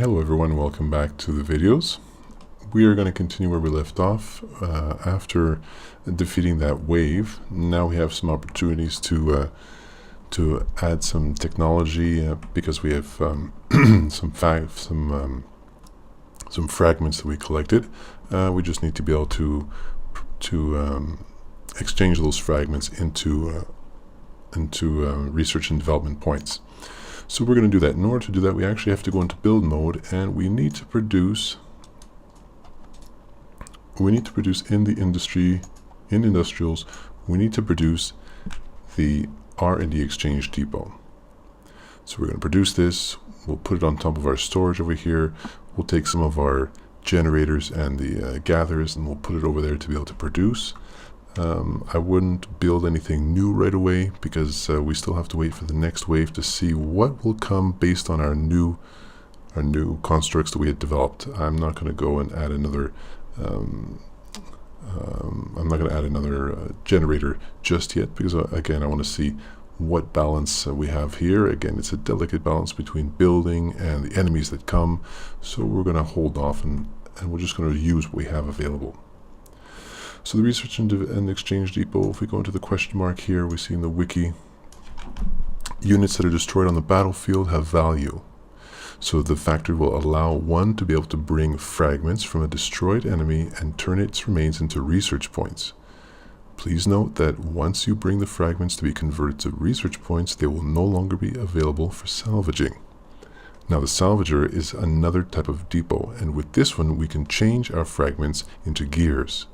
Hello everyone, welcome back to the videos. We are going to continue where we left off after defeating that wave. Now we have some opportunities to add some technology because we have some fragments that we collected. We just need to be able to exchange those fragments into research and development points. So we're going to do that. In order to do that, we actually have to go into build mode, and we need to produce in the industry, in industrials, we need to produce the R&D exchange depot. So we're going to produce this. We'll put it on top of our storage over here. We'll take some of our generators and the gatherers, and we'll put it over there to be able to produce. I wouldn't build anything new right away because we still have to wait for the next wave to see what will come based on our new constructs that we had developed. I'm not going to go and add another generator just yet because again I want to see what balance we have here. Again, it's a delicate balance between building and the enemies that come, so we're going to hold off and we're just going to use what we have available. So the research and exchange depot, if we go into the question mark here, we see in the wiki, units that are destroyed on the battlefield have value. So the factory will allow one to be able to bring fragments from a destroyed enemy and turn its remains into research points. Please note that once you bring the fragments to be converted to research points, they will no longer be available for salvaging. Now the salvager is another type of depot, and with this one we can change our fragments into gears.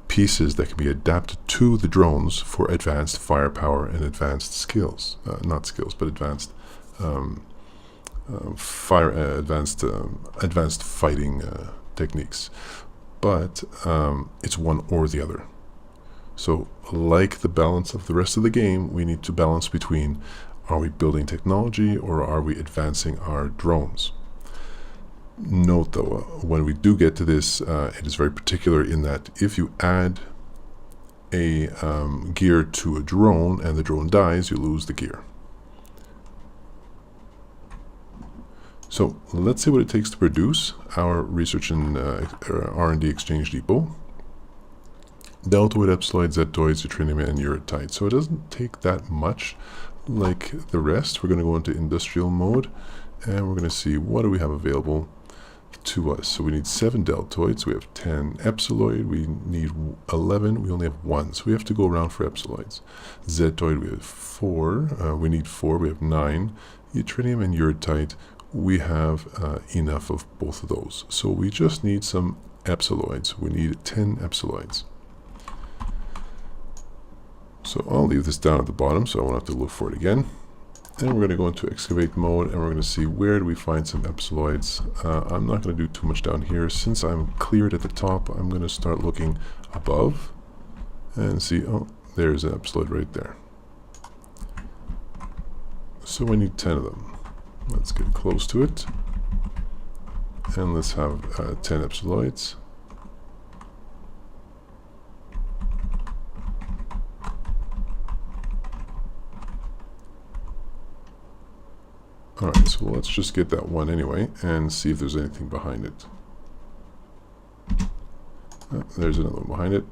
Pieces that can be adapted to the drones for advanced firepower and advanced skills, advanced fighting techniques. But it's one or the other. So like the balance of the rest of the game, we need to balance between, are we building technology or are we advancing our drones? Note though, when we do get to this, it is very particular in that if you add a gear to a drone and the drone dies, you lose the gear. So let's see what it takes to produce our research and R&D exchange depot. Deltoid, epsiloid, zetoid, deuterium, and uretide. So it doesn't take that much like the rest. We're going to go into industrial mode and we're going to see what do we have available to us. So we need 7 deltoids, we have 10 epsiloid, we need 11, we only have 1, so we have to go around for epsiloids. Zetoid, we have 4, we need 4, we have 9. Deuterium and uretide, we have enough of both of those. So we just need some epsiloids. We need 10 epsiloids. So I'll leave this down at the bottom so I won't have to look for it again. And we're going to go into excavate mode and we're going to see where do we find some epsiloids. I'm not going to do too much down here. Since I'm cleared at the top, I'm going to start looking above and see, oh, there's an epsiloid right there. So we need 10 of them. Let's get close to it. And let's have 10 epsiloids. Alright, so let's just get that one anyway and see if there's anything behind it. There's another one behind it.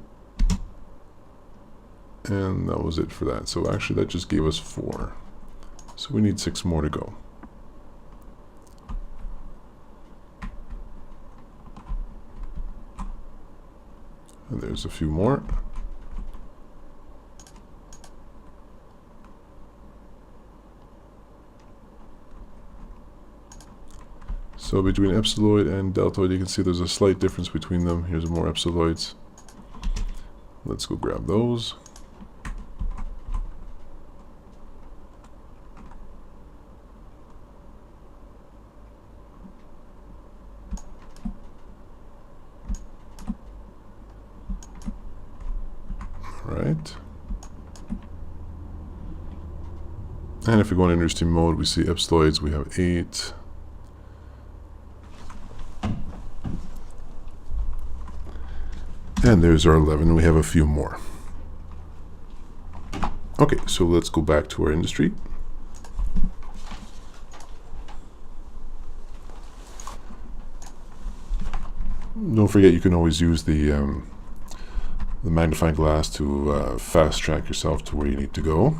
And that was it for that. So actually that just gave us 4. So we need 6 more to go. And there's a few more. So between epsiloid and deltoid, you can see there's a slight difference between them. Here's more epsiloids. Let's go grab those. All right. And if we go into industry mode, we see epsiloids. We have 8. And there's our 11, we have a few more. Okay, so let's go back to our industry. Don't forget, you can always use the magnifying glass to fast track yourself to where you need to go.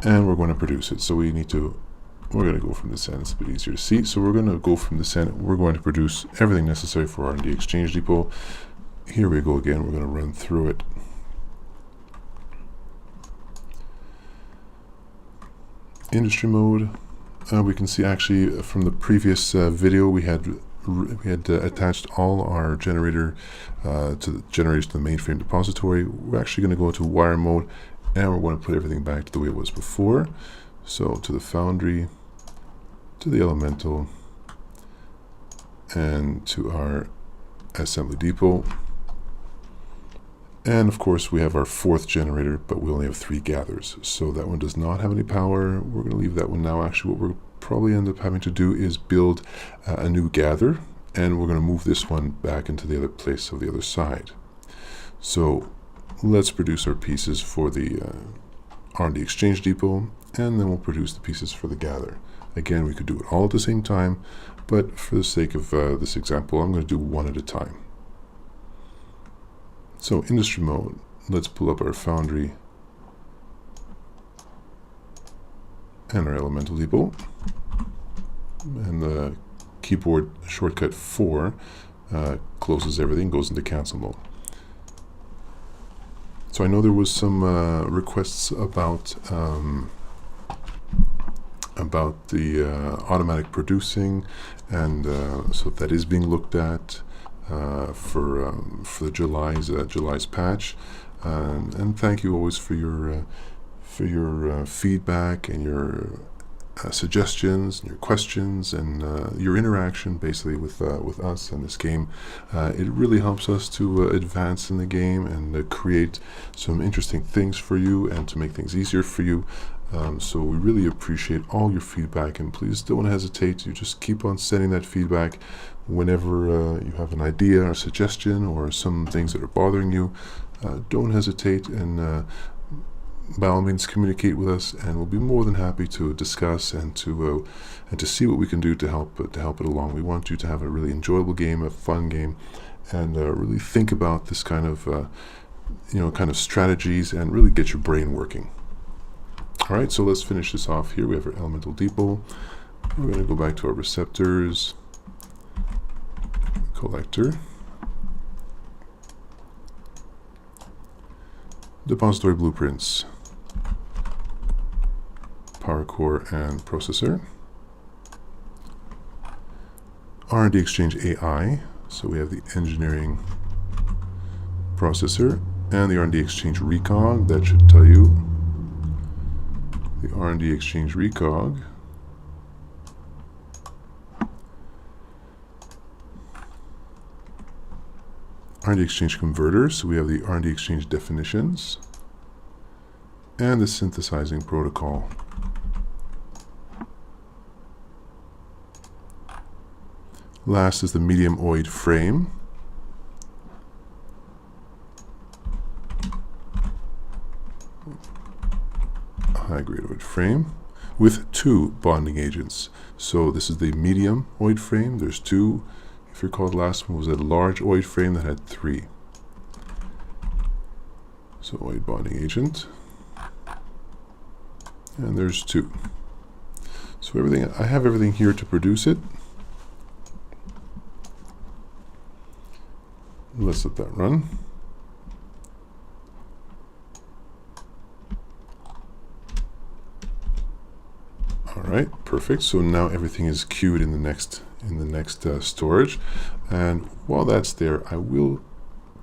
And we're going to produce it. So we're going to go from this end. It's a bit easier to see. So we're going to go from this end. We're going to produce everything necessary for R&D Exchange Depot. Here we go again. We're going to run through it. Industry mode. We can see actually from the previous video we had attached all our generators to the mainframe depository. We're actually going to go to wire mode, and we're going to put everything back to the way it was before. So to the foundry, to the elemental, and to our assembly depot. And of course we have our fourth generator, but we only have 3 gathers. So that one does not have any power. We're going to leave that one now. Actually, what we'll probably end up having to do is build a new gather, and we're going to move this one back into the other place of the other side. So let's produce our pieces for the R&D Exchange Depot, and then we'll produce the pieces for the gather. Again, we could do it all at the same time, but for the sake of this example, I'm going to do one at a time. So industry mode, let's pull up our foundry and our elemental depot, and the keyboard shortcut 4 closes everything, goes into cancel mode. So I know there was some requests about the automatic producing, and so that is being looked at for the July's patch, and thank you always for your feedback and your suggestions and your questions and your interaction basically with us and this game. It really helps us to advance in the game and create some interesting things for you and to make things easier for you. So we really appreciate all your feedback, and please don't hesitate to just keep on sending that feedback whenever you have an idea or suggestion or some things that are bothering you. Don't hesitate, and by all means communicate with us, and we'll be more than happy to discuss and to see what we can do to help it along. We want you to have a really enjoyable game, a fun game, and really think about this kind of strategies and really get your brain working. All right, so let's finish this off here. We have our elemental depot. We're going to go back to our receptors, collector, depository blueprints, power core and processor, R&D Exchange AI. So we have the engineering processor and the R&D Exchange RECOG. That should tell you the R&D Exchange RECOG. R&D Exchange converter, so we have the R&D Exchange definitions and the synthesizing protocol. Last is the medium oid frame. High-grade oid frame with 2 bonding agents. So this is the medium oid frame. There's 2. If you recall, the last one was a large oid frame that had 3. So oid bonding agent, and there's 2. So I have everything here to produce it. Let's let that run. All right, perfect. So now everything is queued in the next storage, and while that's there, I will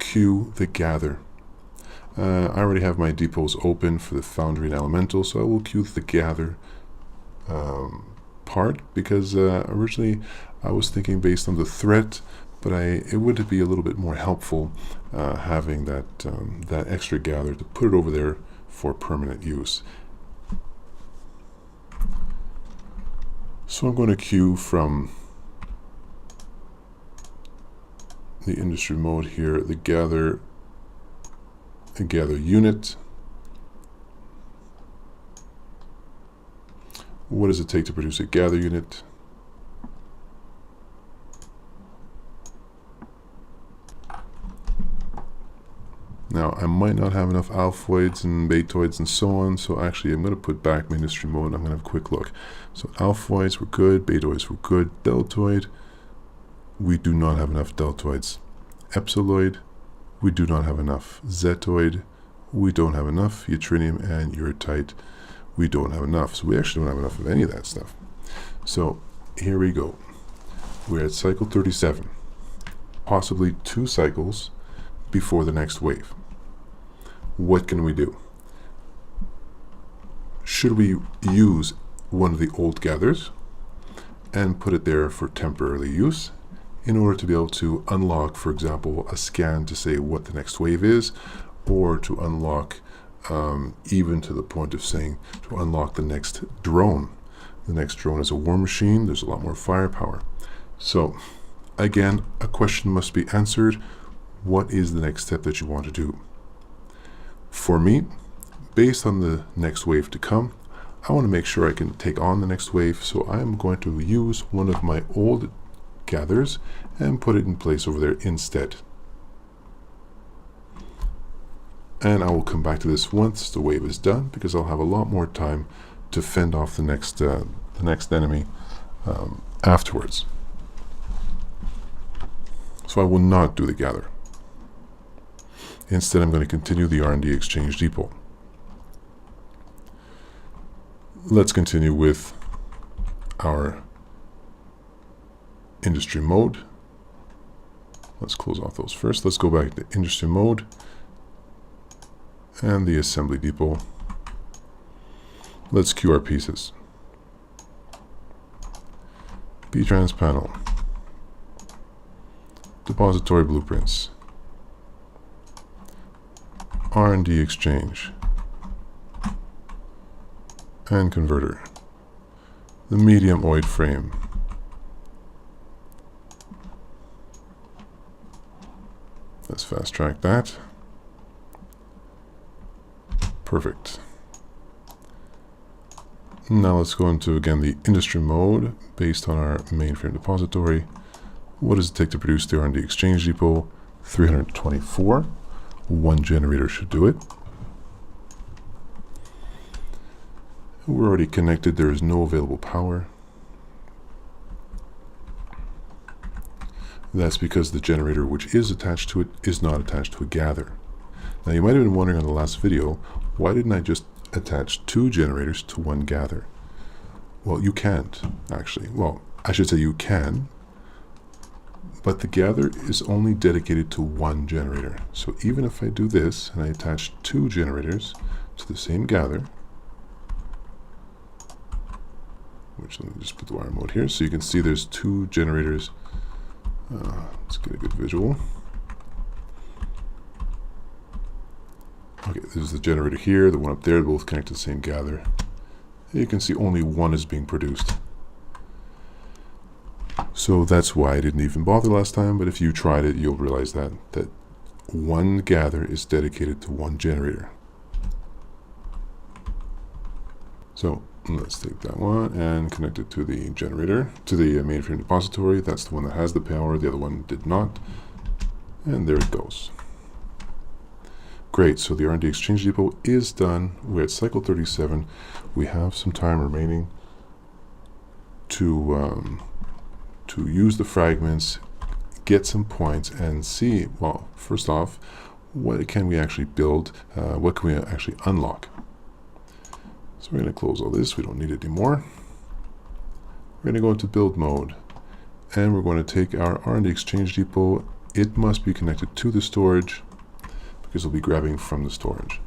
queue the gather. I already have my depots open for the foundry and elemental, so I will queue the gather part, because originally I was thinking based on the threat, but it would be a little bit more helpful having that extra gather to put it over there for permanent use. So I'm going to queue from the industry mode here, the gather unit. What does it take to produce a gather unit? I might not have enough alphoids and betoids and so on. So actually, I'm going to put back my industry mode. I'm going to have a quick look. So alphoids were good, betoids were good, deltoid, we do not have enough deltoids. Epsiloid, we do not have enough. Zetoid, we don't have enough. Yttrinium and urtite, we don't have enough. So we actually don't have enough of any of that stuff. So here we go. We're at cycle 37, possibly 2 cycles before the next wave. What can we do? Should we use one of the old gathers and put it there for temporary use in order to be able to unlock, for example, a scan to say what the next wave is, or to unlock, even to the point of saying, to unlock the next drone. The next drone is a war machine. There's a lot more firepower. So again, a question must be answered. What is the next step that you want to do? For me, based on the next wave to come, I want to make sure I can take on the next wave. So I'm going to use one of my old gathers and put it in place over there instead. And I will come back to this once the wave is done, because I'll have a lot more time to fend off the next enemy afterwards. So I will not do the gather. Instead, I'm going to continue the R&D exchange depot. Let's continue with our industry mode. Let's close off those first. Let's go back to industry mode and the assembly depot. Let's queue our pieces. B-Trans panel. Depository blueprints. R&D exchange. And converter. The medium oid frame. Let's fast track that. Perfect. Now let's go into, again, the industry mode based on our mainframe depository. What does it take to produce the R&D exchange depot? 324. 1 generator should do it. We're already connected. There is no available power. That's because the generator which is attached to it is not attached to a gather. Now you might have been wondering on the last video, why didn't I just attach 2 generators to 1 gather? Well, you can't, actually. Well, I should say you can, but the gather is only dedicated to 1 generator. So even if I do this and I attach 2 generators to the same gather, which, let me just put the wire mode here so you can see there's 2 generators. Let's get a good visual. Okay, this is the generator here, the one up there, both connect to the same gather. You can see only 1 is being produced. So that's why I didn't even bother last time, but if you tried it, you'll realize that 1 gather is dedicated to 1 generator. So let's take that one and connect it to the generator, to the mainframe depository. That's the one that has the power, the other one did not. And there it goes. Great, so the R&D exchange depot is done. We're at cycle 37. We have some time remaining to use the fragments, get some points, and see, well, first off, what can we actually build? What can we actually unlock? So we're going to close all this. We don't need it anymore. We're going to go into build mode, and we're going to take our R&D exchange depot. It must be connected to the storage because we'll be grabbing from the storage.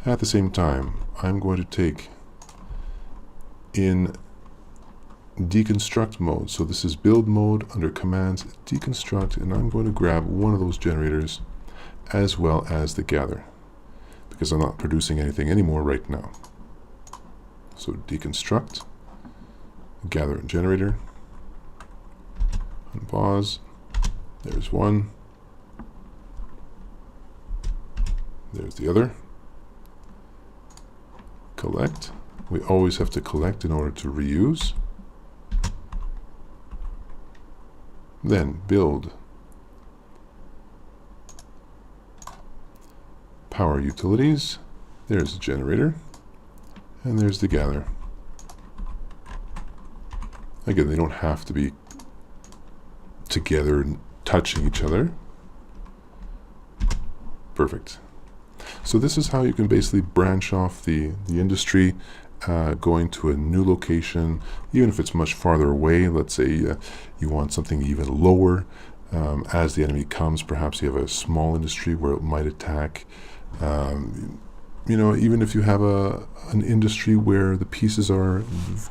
At the same time, I'm going to take in deconstruct mode. So this is build mode under commands, deconstruct, and I'm going to grab one of those generators as well as the gather because I'm not producing anything anymore right now. So deconstruct, gather and generator, unpause, there's one, there's the other, collect. We always have to collect in order to reuse. Then build. power utilities. There's the generator, and there's the gather. Again, they don't have to be together and touching each other. Perfect. So this is how you can basically branch off the industry, going to a new location, even if it's much farther away. Let's say you want something even lower. As the enemy comes, perhaps you have a small industry where it might attack. You know, even if you have an industry where the pieces are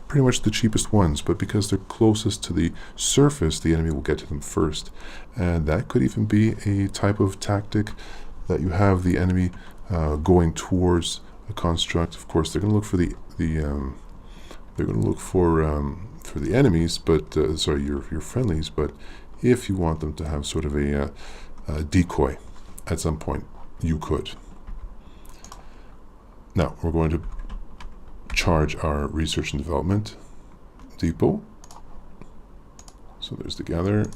pretty much the cheapest ones, but because they're closest to the surface, the enemy will get to them first. And that could even be a type of tactic that you have the enemy going towards a construct. Of course, they're going to look for they're going to look for the enemies, but sorry, your friendlies. But if you want them to have sort of a decoy at some point, you could. Now we're going to charge our research and development depot. So there's the gather,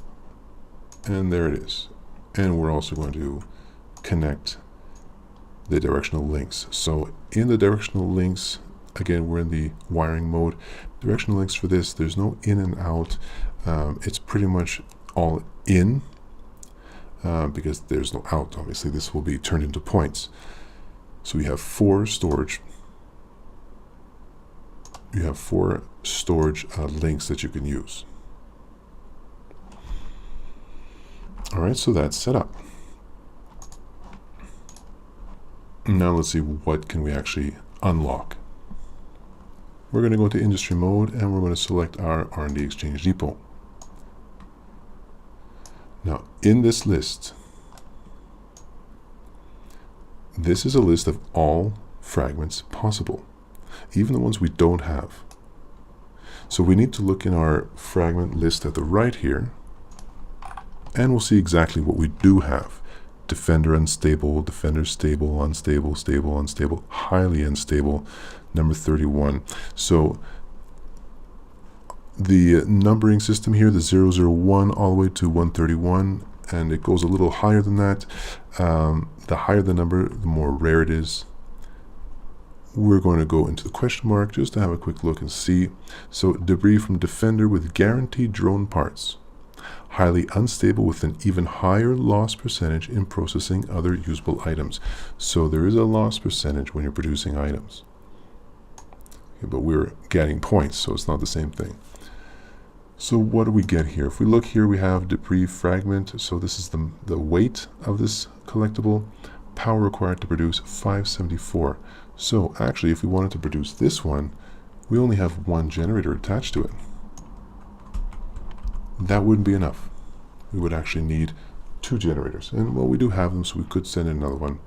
and there it is. And we're also going to connect the directional links. So in the directional links, again, we're in the wiring mode. Directional links for this, there's no in and out. It's pretty much all in, because there's no out. Obviously, this will be turned into points. So we have 4 storage. You have 4 storage links that you can use. All right, so that's set up. Now let's see, what can we actually unlock. We're going to go to industry mode, and we're going to select our R&D Exchange Depot. Now in this list, this is a list of all fragments possible, even the ones we don't have. So we need to look in our fragment list at the right here, and we'll see exactly what we do have. Defender unstable, defender stable, unstable, stable, unstable, highly unstable, number 31. So the numbering system here, the 001 all the way to 131, and it goes a little higher than that. The higher the number, the more rare it is. We're going to go into the question mark just to have a quick look and see. So debris from defender with guaranteed drone parts. Highly unstable with an even higher loss percentage in processing other usable items. So there is a loss percentage when you're producing items. Okay, but we're getting points, so it's not the same thing. So what do we get here? If we look here, we have debris fragment. So this is the weight of this collectible. Power required to produce 574. So actually, if we wanted to produce this one, we only have 1 generator attached to it. That wouldn't be enough. We would actually need 2 generators. And well, we do have them, so we could send in another one.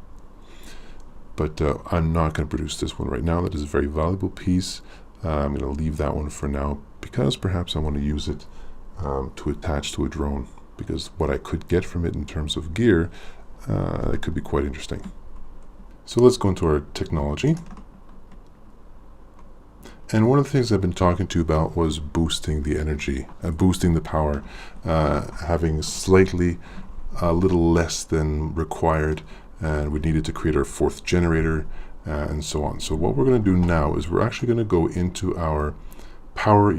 But I'm not going to produce this one right now. That is a very valuable piece. I'm going to leave that one for now, because perhaps I want to use it to attach to a drone, because what I could get from it in terms of gear, it could be quite interesting. So let's go into our technology. And one of the things I've been talking to you about was boosting the energy, boosting the power, having slightly a little less than required, and we needed to create our 4th generator, and so on. So what we're going to do now is we're actually going to go into our power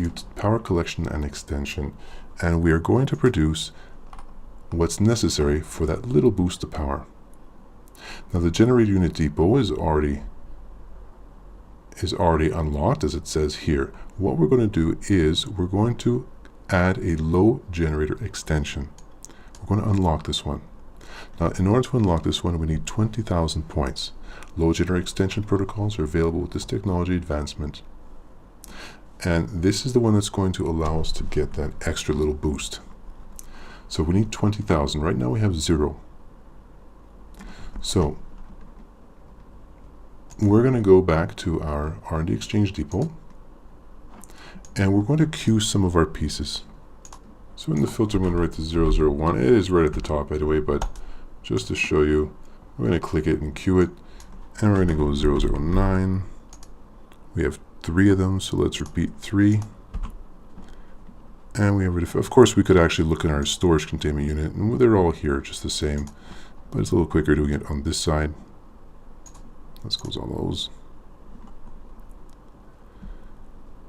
collection and extension, and we are going to produce what's necessary for that little boost of power. Now the generator unit depot is already unlocked, as it says here. What we're going to do is we're going to add a low generator extension. We're going to unlock this one. Now in order to unlock this one, we need 20,000 points. Low generator extension protocols are available with this technology advancement. And this is the one that's going to allow us to get that extra little boost. So we need 20,000. Right now we have 0. So we're going to go back to our R&D Exchange Depot, and we're going to queue some of our pieces. So in the filter, I'm going to write the 001. It is right at the top, by the way, but just to show you, we're going to click it and queue it, and we're going to go 009. We have 3 of them, so let's repeat 3. And we have, of course, we could actually look in our storage containment unit, and they're all here just the same, but it's a little quicker doing it on this side. Let's close all those.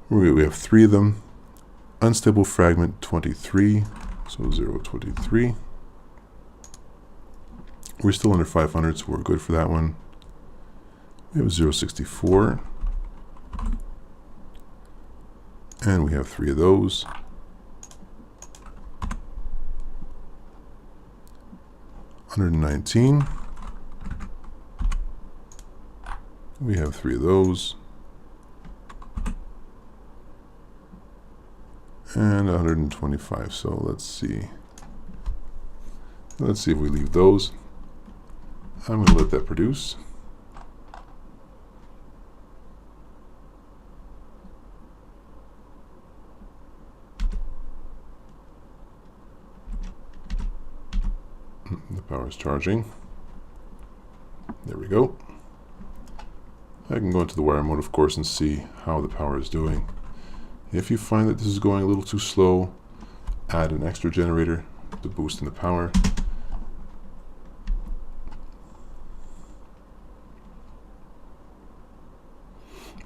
We have 3 of them. Unstable fragment 23, so 0, 23. We're still under 500, so we're good for that one. We have 0.64. And we have 3 of those. $119. We have 3 of those. And 125. So let's see. Let's see if we leave those. I'm going to let that produce. The power is charging. There we go. I can go into the wire mode, of course, and see how the power is doing. If you find that this is going a little too slow, add an extra generator to boost in the power.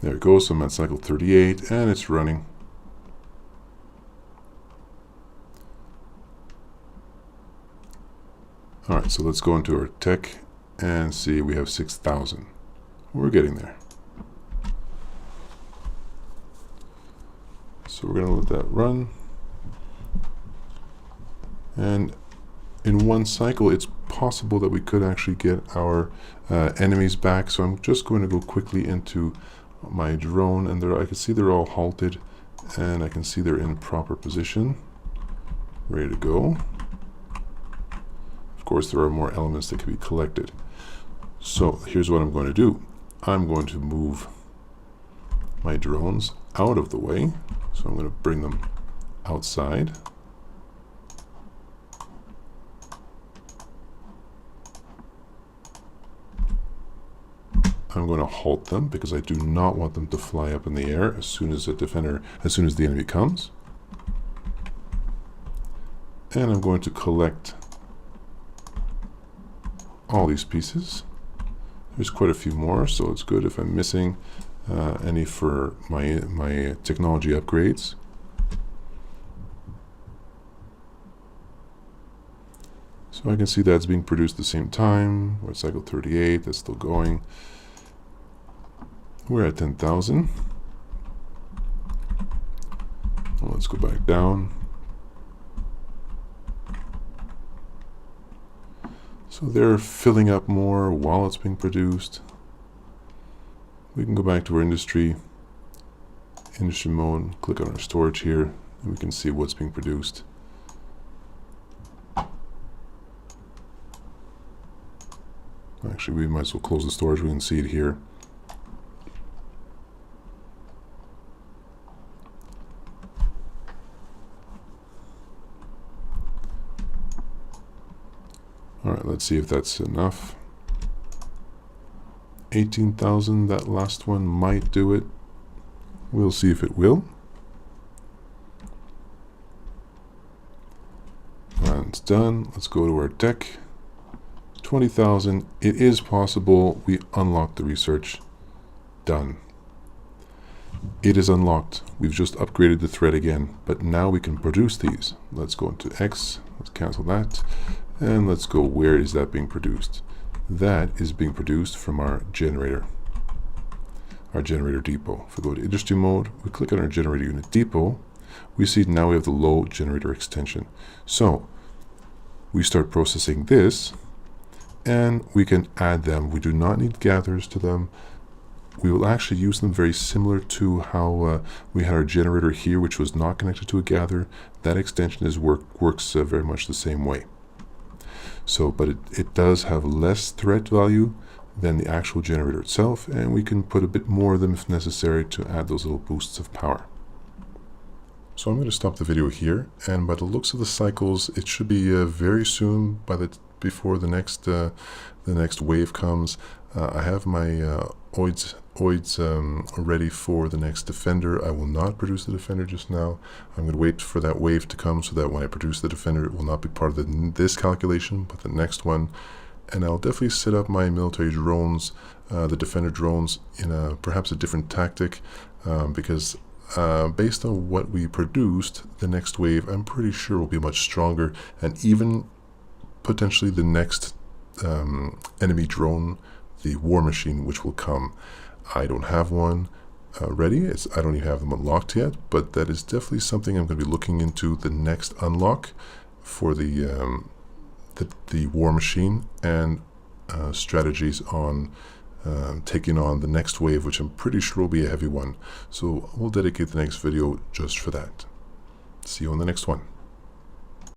There it goes. So I'm at cycle 38 and it's running. All right, so let's go into our tech and see we have 6,000. We're getting there. So we're going to let that run. And in one cycle, it's possible that we could actually get our enemies back. So I'm just going to go quickly into my drone, and I can see they're all halted, and I can see they're in proper position, ready to go. Of course, there are more elements that can be collected. So here's what I'm going to do. I'm going to move my drones out of the way. So I'm going to bring them outside. I'm going to halt them because I do not want them to fly up in the air as soon as the enemy comes. And I'm going to collect all these pieces. There's quite a few more, so it's good if I'm missing any for my technology upgrades. So I can see that's being produced at the same time. We're at cycle 38, that's still going. We're at 10,000. Let's go back down. So they're filling up more while it's being produced. We can go back to our industry mode, click on our storage here, and we can see what's being produced. Actually, we might as well close the storage. We can see it here. All right, let's see if that's enough. 18,000, that last one might do it. We'll see if it will. And it's done. Let's go to our tech. 20,000. It is possible we unlock the research. Done. It is unlocked. We've just upgraded the thread again, but now we can produce these. Let's go into X. Let's cancel that. And let's go, where is that being produced? That is being produced from our generator depot. If we go to industry mode, we click on our generator unit depot, we see now we have the low generator extension. So we start processing this, and we can add them. We do not need gathers to them. We will actually use them very similar to how we had our generator here, which was not connected to a gather. That extension works very much the same way. So, but it does have less threat value than the actual generator itself, and we can put a bit more of them if necessary to add those little boosts of power. So I'm going to stop the video here, and by the looks of the cycles, it should be very soon, before the next wave comes. I have my oids ready for the next defender. I will not produce the defender just now. I'm going to wait for that wave to come so that when I produce the defender, it will not be part of this calculation, but the next one. and I'll definitely set up my military drones, the defender drones, in perhaps a different tactic, because based on what we produced, the next wave I'm pretty sure will be much stronger, and even potentially the next enemy drone, the war machine, which will come. I don't have one ready. I don't even have them unlocked yet, but that is definitely something I'm going to be looking into, the next unlock for the war machine, and strategies on taking on the next wave, which I'm pretty sure will be a heavy one. So we'll dedicate the next video just for that. See you on the next one.